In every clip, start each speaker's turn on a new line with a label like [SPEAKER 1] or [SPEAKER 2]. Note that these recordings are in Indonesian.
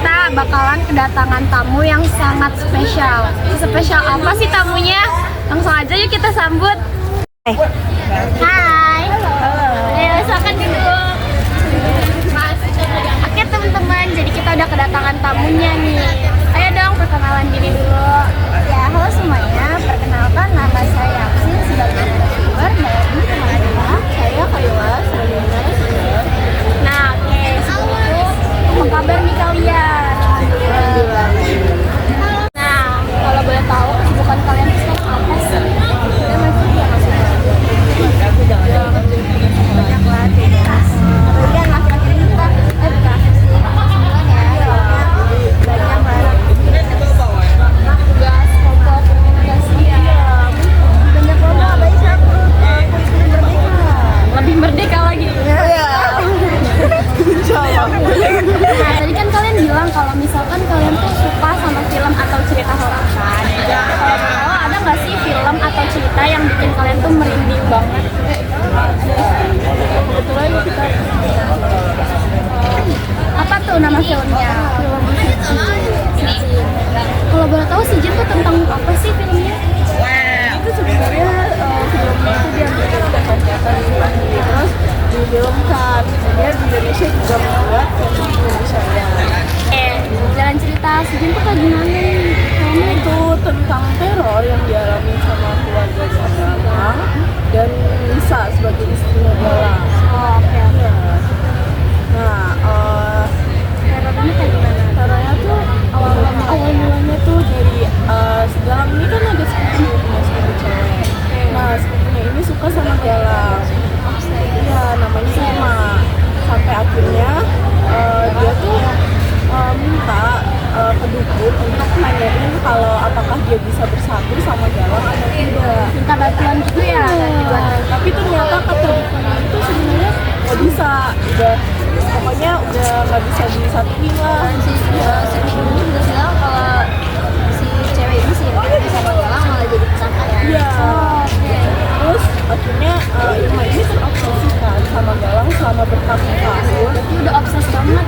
[SPEAKER 1] kita bakalan kedatangan tamu yang sangat spesial. Spesial apa sih tamunya? Langsung aja yuk kita sambut. Hai. Ayo silakan duduk. Oke teman-teman, jadi kita udah kedatangan tamunya nih. Ayo dong perkenalan diri dulu.
[SPEAKER 2] Ya, halo semuanya. Perkenalkan, nama saya Yapsin sebagai narasumber dari teman-teman. Saya Kayla sebagai narasumber.
[SPEAKER 1] Nah, oke, sebelum itu apa kabar nih kalian? Nah, kalau boleh tahu kesibukan kalian sekarang apa sih?
[SPEAKER 2] Saya masih banyak lah tugas. Kemudian akhir-akhir ini kita bukan sih kesimpulan ya. Banyak banget tugas kelompok komunikasi. Banyak banget banyak merdeka.
[SPEAKER 1] Lebih merdeka lagi.
[SPEAKER 2] Iya.
[SPEAKER 1] Nah, tadi kan kalian bilang kalau misalkan kalian tuh suka sama film atau cerita horor kan? Kalau mau ada nggak sih film atau cerita yang bikin kalian tuh merinding banget?
[SPEAKER 2] Kebetulan kita
[SPEAKER 1] Apa tuh nama filmnya? Kalau boleh tahu si Jin tuh tentang apa sih filmnya?
[SPEAKER 2] itu sebenarnya filmnya itu diambil dari konten terus difilmkan, kemudian di Indonesia juga membuat film Indonesia.
[SPEAKER 1] Jalan cerita si Jin tuh kayak gimana nih?
[SPEAKER 2] Filmnya itu tentang teror yang dialami sama keluarga Galang dan Lisa sebagai istrinya Galang.
[SPEAKER 1] Oh, oke.
[SPEAKER 2] Iya. Nah,
[SPEAKER 1] Terornya kayak gimana?
[SPEAKER 2] caranya tuh awal mulanya tuh dari Galang ini kan ada sepupunya cewek. Nah, sepupunya ini suka sama Galang. Iya, namanya Sema. Sampai akhirnya dia tuh minta ke dukun untuk nanyain kalau apakah dia bisa bersatu sama Galang atau tidak.
[SPEAKER 1] Minta bantuan gitu ya?
[SPEAKER 2] Tapi ternyata kata dukunnya itu sebenarnya nggak bisa, pokoknya udah nggak bisa disatuin lah.
[SPEAKER 1] Iya, sebelumnya juga bilang kalau si cewek ini sih bisa Galang malah jadi tersangka ya.
[SPEAKER 2] Iya. Terus akhirnya Irma ini terobsesi kan sama Galang selama bertahun-tahun.
[SPEAKER 1] Berarti udah obses banget.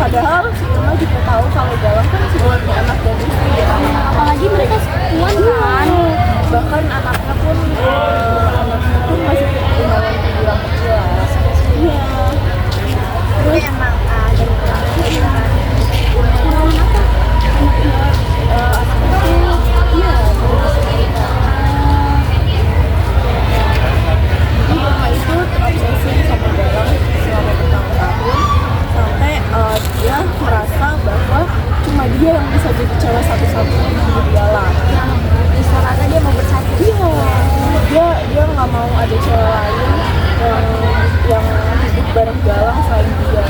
[SPEAKER 2] Padahal si Irma juga tahu kalau Galang kan sebenarnya anak dan istri ya.
[SPEAKER 1] Apalagi mereka sepupuan kan.
[SPEAKER 2] Bahkan anaknya pun masih ketinggalan yang kecil lah. Iya. Terus
[SPEAKER 1] emang dari
[SPEAKER 2] anaknya tuh iya jadi Irma itu terobsesi sama Galang selama bertahun-tahun sampai dia merasa bahwa cuma dia yang bisa jadi cewek satu-satunya di hidup Galang.
[SPEAKER 1] bisa rasa dia mau bersatu.
[SPEAKER 2] Iya, dia nggak mau ada cewek lain yang hidup bareng Galang selain dia.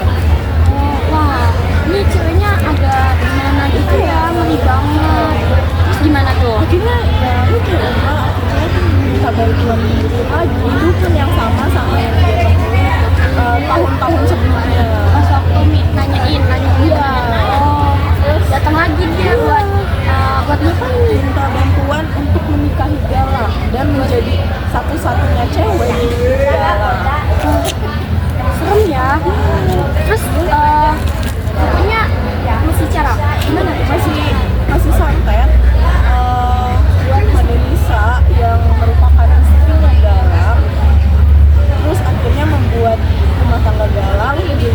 [SPEAKER 1] Wah, ini ceweknya agak gimana gitu ya, ngeri banget. Terus gimana tuh?
[SPEAKER 2] Akhirnya ya itu Irma akhirnya minta bantuan dukun lagi, dukun yang sama yang dia temui tahun-tahun sebelumnya.
[SPEAKER 1] Pas waktu nanyain.
[SPEAKER 2] Iya.
[SPEAKER 1] Oh, terus datang lagi dia buat ngapain?
[SPEAKER 2] Minta bantuan untuk menikahi Galang dan menjadi satu-satunya cewek di hidup Galang.
[SPEAKER 1] Serem ya. Terus pokoknya masih cara gimana?
[SPEAKER 2] Masih santet buat Madelisa yang merupakan istrinya Galang. Terus akhirnya membuat rumah tangga Galang jadi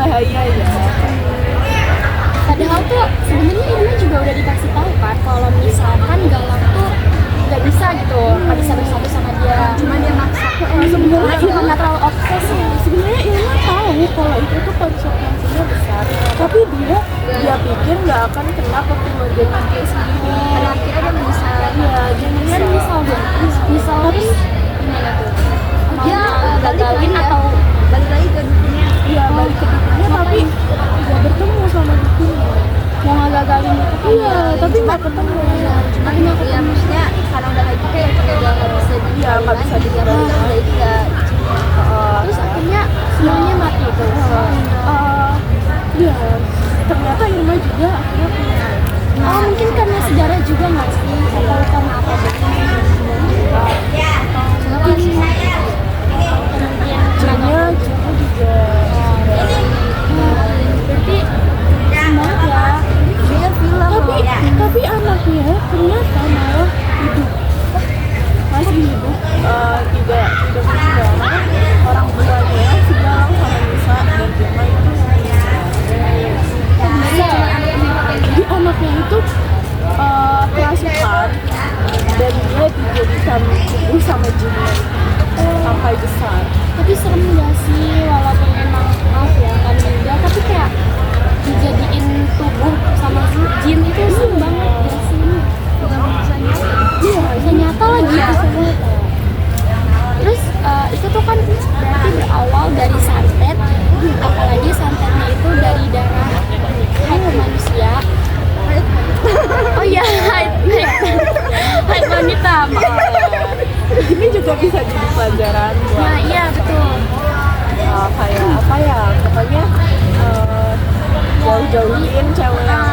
[SPEAKER 2] bahaya ya.
[SPEAKER 1] Padahal tuh sebenarnya Irma juga udah dikasih tahu kan kalau misalkan Galang tuh nggak bisa gitu, nggak bisa bersatu sama dia. Cuma dia maksa.
[SPEAKER 2] Sebenarnya
[SPEAKER 1] Karena Irma terlalu obses sih.
[SPEAKER 2] sebenarnya Irma tahu kalau itu tuh konsekuensinya besar, tapi dia pikir nggak akan kena ke keluarganya dia sendiri.
[SPEAKER 1] Pada akhirnya dia menyesal. Iya, dia menyesal dong. Menyesal terus gimana tuh? Dia gagalin atau balik lagi ke dukunnya?
[SPEAKER 2] Iya, balik ke dukunnya tapi nggak bertemu sama dukunnya.
[SPEAKER 1] Mau ngagagalin itu kan?
[SPEAKER 2] Iya, tapi nggak ketemu.
[SPEAKER 1] Tapi nggak ketemu. Maksudnya karena udah kayak gitu ya udah nggak bisa
[SPEAKER 2] Iya, nggak bisa dikembalikan.
[SPEAKER 1] Jadi nggak. Terus akhirnya semuanya mati itu.
[SPEAKER 2] Iya, ternyata Irma juga akhirnya punya.
[SPEAKER 1] Oh mungkin karena sejarah juga nggak sih? Atau karena apa?
[SPEAKER 2] Jinnya juga.
[SPEAKER 1] Berarti banget ya. Dia film.
[SPEAKER 2] Tapi anaknya ternyata malah hidup, masih hidup, tidak meninggal. Orang tuanya si Galang sama Nisa dan Irma itu jadi anaknya itu kerasukan dan dia dijadikan ibu sama jinnya sampai besar.
[SPEAKER 1] Tapi serem gak sih walaupun emang maaf ya kan meninggal tapi kayak dijadiin tubuh sama jin itu serem banget gak sih? Iya, bisa nyata lagi ya. Terus itu tuh kan berarti berawal dari santet, apalagi santetnya itu dari darah haid manusia. Oh iya, haid wanita.
[SPEAKER 2] Ini juga bisa jadi pelajaran buat
[SPEAKER 1] Nah iya betul.
[SPEAKER 2] kayak apa ya, pokoknya jauh-jauhin cewek yang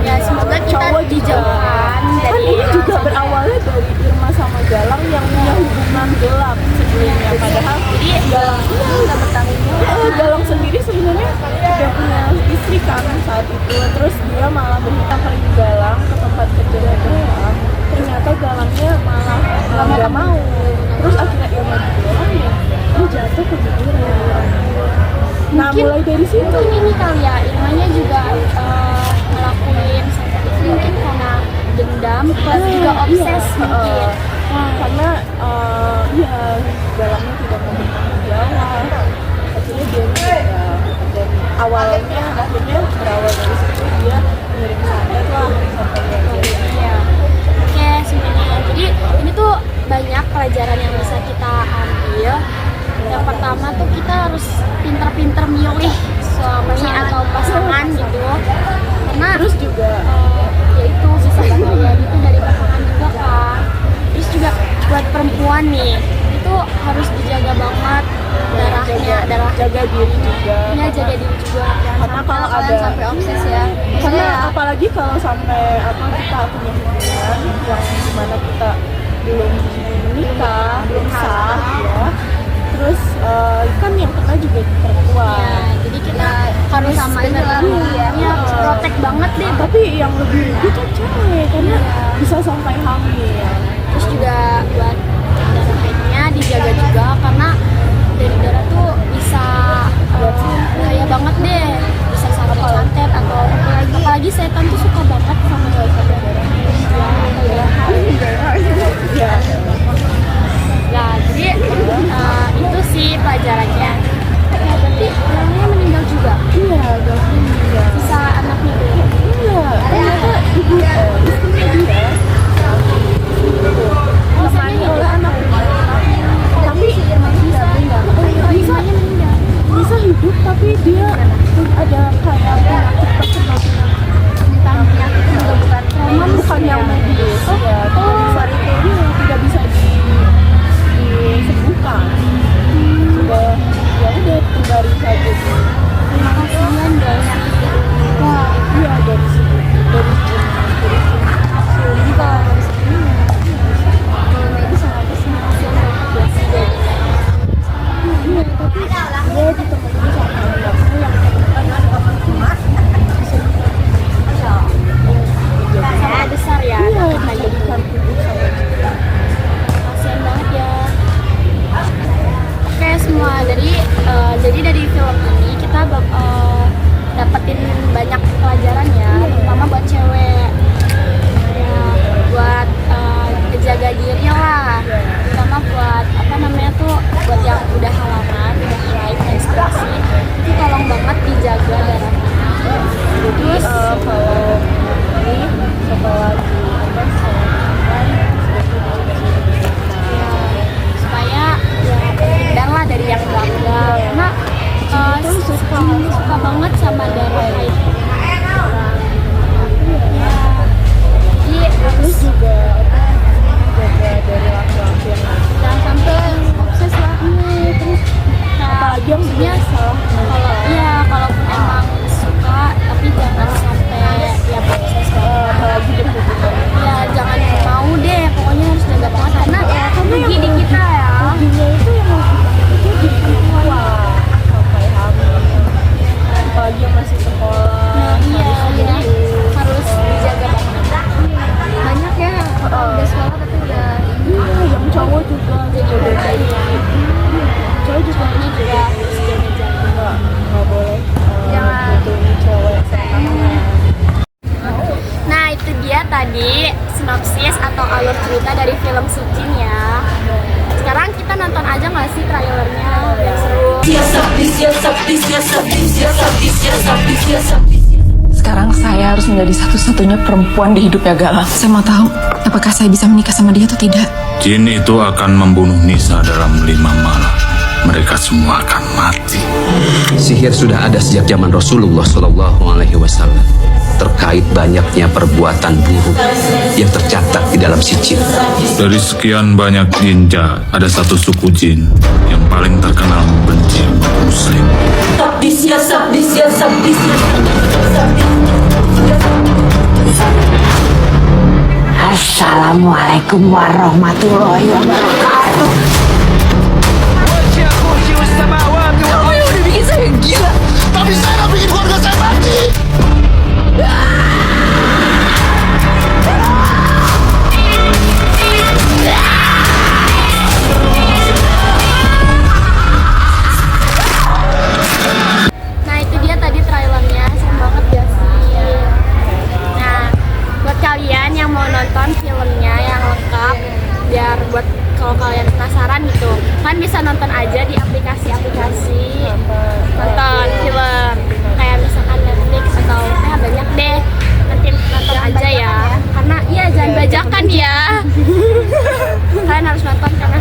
[SPEAKER 1] Ya semoga kita
[SPEAKER 2] cowok juga.
[SPEAKER 1] dijauhkan
[SPEAKER 2] Kan
[SPEAKER 1] dari
[SPEAKER 2] ini juga berawalnya dari Irma sama Galang yang punya hubungan gelap sebelumnya, padahal Galang
[SPEAKER 1] nggak bertanggung jawab.
[SPEAKER 2] Galang sendiri sebenarnya udah punya istri kan saat itu, terus dia malah berhutang ke Galang ke tempat kerjanya Galang, ternyata Galangnya malah nggak mau, terus akhirnya Irma dibilang ya dia jatuh ke jurang. Nah
[SPEAKER 1] Mungkin
[SPEAKER 2] mulai dari situ
[SPEAKER 1] mungkin ini kali ya Irmanya juga ngelakuin santet itu mungkin karena dendam plus juga obses mungkin.
[SPEAKER 2] karena ya Galangnya tidak mau bertanggung jawab, akhirnya dia meninggal. Dan awalnya akhirnya berawal dari situ dia ngirim santet lah sampai dia.
[SPEAKER 1] Iya. Oke semuanya. Jadi ini tuh banyak pelajaran yang bisa kita ambil. Yang pertama tuh kita harus pinter-pinter milih suami atau pasangan gitu. Karena
[SPEAKER 2] Terus juga
[SPEAKER 1] ya itu bisa bahaya gitu dari pasangan juga kan. Terus juga buat perempuan nih itu harus dijaga banget darah
[SPEAKER 2] jaga diri juga.
[SPEAKER 1] ya jaga diri juga.
[SPEAKER 2] Karena kalau ada
[SPEAKER 1] sampai obses ya.
[SPEAKER 2] karena apalagi kalau sampai kita punya hubungan yang dimana kita belum menikah, belum sah ya. Terus kan yang kena juga perempuan.
[SPEAKER 1] Ya, jadi kita harus sama ya, protect banget deh.
[SPEAKER 2] Tapi yang lebih rugi tuh cewek karena bisa sampai hamil.
[SPEAKER 1] Terus juga buat darah haidnya dijaga juga karena dari darah tuh bisa bahaya banget deh, bisa sampai santet atau apalagi setan tuh suka banget sama darah
[SPEAKER 2] Ya.
[SPEAKER 1] ya jadi itu sih pelajarannya. Ya berarti orangnya meninggal juga,
[SPEAKER 2] Iya, Galang meninggal.
[SPEAKER 1] bisa anaknya tuh.
[SPEAKER 2] Iya, ternyata istrinya dia ditemani oleh
[SPEAKER 1] alur cerita dari film si Jin ya. Sekarang kita nonton aja nggak sih trailernya biar seru.
[SPEAKER 3] Sekarang saya harus menjadi satu-satunya perempuan di hidupnya Galang. Saya mau tahu, apakah saya bisa menikah sama dia atau tidak?
[SPEAKER 4] Jin itu akan membunuh Nisa dalam 5 malam. Mereka semua akan mati.
[SPEAKER 5] Sihir sudah ada sejak zaman Rasulullah SAW terkait banyaknya perbuatan buruk yang tercatat di dalam sijil.
[SPEAKER 4] Dari sekian banyak jinja, ada satu suku jin yang paling terkenal membenci umat muslim.
[SPEAKER 6] Assalamualaikum warahmatullahi wabarakatuh. Kamu yang udah bikin saya gila.
[SPEAKER 7] Tapi saya nggak bikin keluarga saya mati.
[SPEAKER 1] Nah itu dia tadi trailernya, seru banget ya sih. Nah buat kalian yang mau nonton filmnya yang lengkap, biar buat kalau kalian penasaran gitu, kan bisa nonton aja di aplikasi-aplikasi nonton film kayak misalkan Netflix atau banyak deh. Nanti nonton aja ya, karena iya jangan bajakan ya. Kalian harus nonton karena